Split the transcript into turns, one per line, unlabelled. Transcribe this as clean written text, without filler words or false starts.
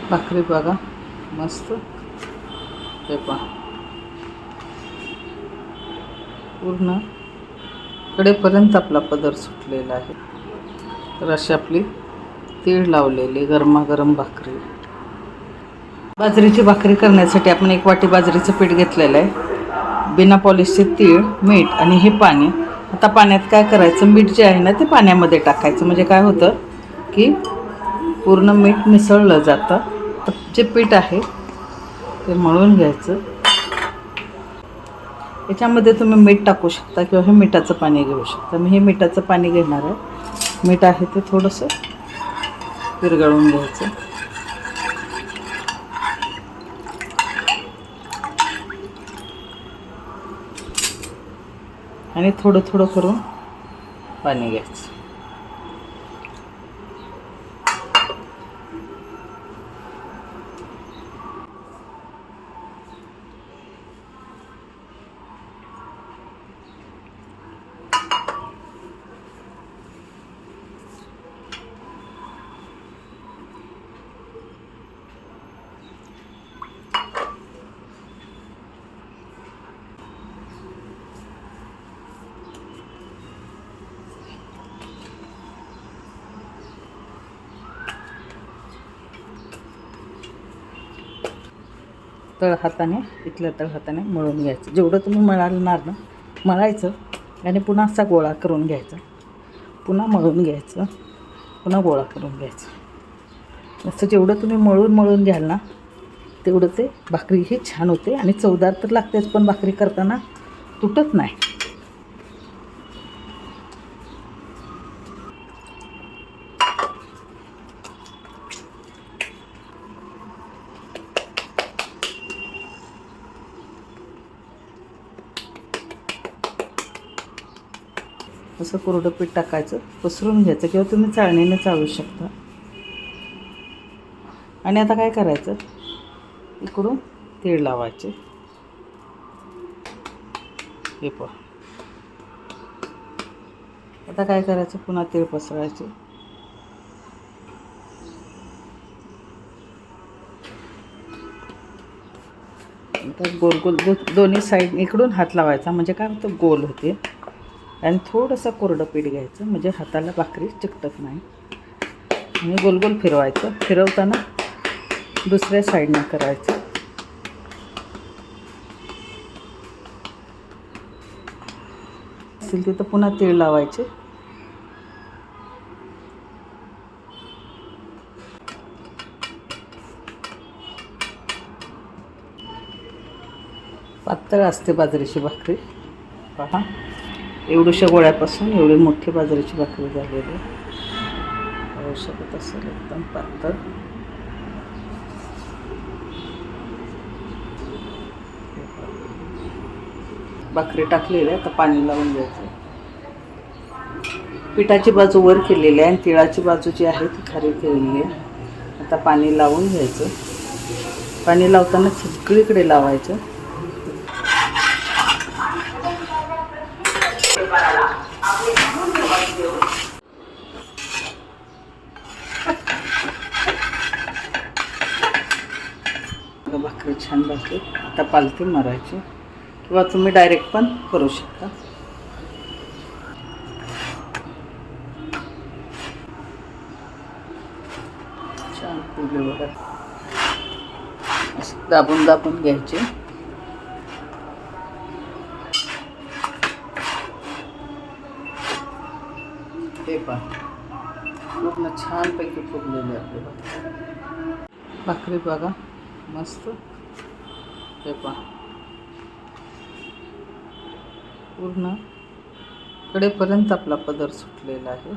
भाकरी बघा मस्त. हे पहा पूर्ण कडेपर्यंत आपला पदर सुटलेला आहे. तर अशी आपली तीळ लावलेली गरमागरम भाकरी. बाजरीची भाकरी करण्यासाठी आपण 1 वाटी बाजरीचं पीठ घेतलेलं आहे. बिना पॉलिशचे तीळ, मीठ आणि हे पाणी. आता पाण्यात काय करायचं, मीठ जे आहे ना ते पाण्यामध्ये टाकायचं. म्हणजे काय होतं की पूर्ण मीठ मिसळलं जातं. तर जे पीठ आहे ते मळून घ्यायचं. याच्यामध्ये तुम्ही मीठ टाकू शकता किंवा हे मिठाचं पाणी घेऊ शकता. मी हे मिठाचं पाणी घेणार आहे. मीठ आहे ते थोडंसं विरघळून घ्यायचं. आणि थोडं थोडं करून पाणी घ्यायचं. इथल्या तळ हाताने मळून घ्यायचं. जेवढं तुम्ही मळणार ना मळायचं आणि पुन्हा असा गोळा करून घ्यायचा. पुन्हा मळून घ्यायचं, पुन्हा गोळा करून घ्यायचं. असं जेवढं तुम्ही मळून घ्याल ना तेवढं ते भाकरी ही छान होते. आणि चवदार तर लागतेच, पण भाकरी करताना तुटत नाही. असं कोरडं पीठ टाकायचं, पसरून घ्यायचं किंवा तुम्ही चाळणीने चाळू शकता. आणि आता काय करायचं, इकडून तीळ लावायचे. हे पहा. आता काय करायचं, पुन्हा तीळ पसरायचे. आता गोल गोल दोन्ही साईड इकडून हात लावायचा. म्हणजे काय होतं, गोल होते. आणि थोडंसं कोरडं पीठ घ्यायचं म्हणजे हाताला भाकरी चिकटत नाही. आणि गोल गोल फिरवायचं. फिरवताना दुसऱ्या साईडनं करायचं. असेल तिथं पुन्हा तीळ लावायचे. पातळ असते बाजरीची भाकरी. पहा, एवढ्याशा गोळ्यापासून एवढी मोठी बाजरीची भाकरी झालेली होऊ शकत असेल. एकदम पातळ. भाकरी टाकलेली आहे. आता पाणी लावून घ्यायचं. पिठाची बाजू वर केलेली आहे आणि तिळाची बाजू जी आहे ती खाली केलेली आहे. आता पाणी लावून घ्यायचं. पाणी लावताना सगळीकडे लावायचं. भाकरी छान भाजली. आता पालथी मारायची किंवा तुम्ही डायरेक्ट पण करू शकता. छान फुगले बघा. असं दाबून दाबून घ्यायचे. हे पहा, पूर्ण छानपैकी फुगलेली आपली भाकरी बघा मस्त. हे पहा, पूर्ण कडेपर्यंत आपला पदर सुटलेला आहे.